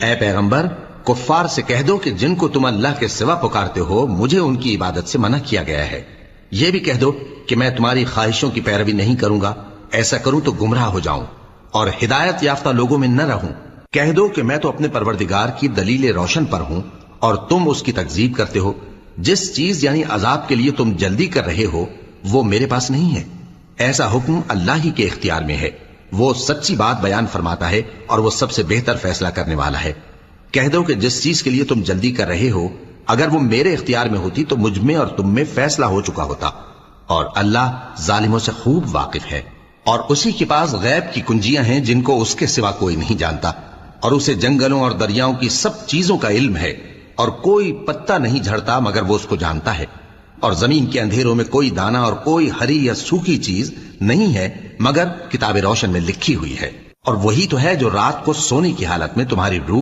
اے پیغمبر، کفار سے کہہ دو کہ جن کو تم اللہ کے سوا پکارتے ہو مجھے ان کی عبادت سے منع کیا گیا ہے۔ یہ بھی کہہ دو کہ میں تمہاری خواہشوں کی پیروی نہیں کروں گا، ایسا کروں تو گمراہ ہو جاؤں اور ہدایت یافتہ لوگوں میں نہ رہوں۔ کہہ دو کہ میں تو اپنے پروردگار کی دلیل روشن پر ہوں اور تم اس کی تکذیب کرتے ہو۔ جس چیز یعنی عذاب کے لیے تم جلدی کر رہے ہو وہ میرے پاس نہیں ہے، ایسا حکم اللہ ہی کے اختیار میں ہے۔ وہ سچی بات بیان فرماتا ہے اور وہ سب سے بہتر فیصلہ کرنے والا ہے۔ کہہ دو کہ جس چیز کے لیے تم جلدی کر رہے ہو اگر وہ میرے اختیار میں ہوتی تو مجھ میں اور تم میں فیصلہ ہو چکا ہوتا، اور اللہ ظالموں سے خوب واقف ہے۔ اور اسی کے پاس غیب کی کنجیاں ہیں جن کو اس کے سوا کوئی نہیں جانتا، اور اسے جنگلوں اور دریاؤں کی سب چیزوں کا علم ہے، اور کوئی پتا نہیں جھڑتا مگر وہ اس کو جانتا ہے، اور زمین کے اندھیروں میں کوئی دانہ اور کوئی ہری یا سوکھی چیز نہیں ہے مگر کتاب روشن میں لکھی ہوئی ہے۔ اور وہی تو ہے جو رات کو سونے کی حالت میں تمہاری روح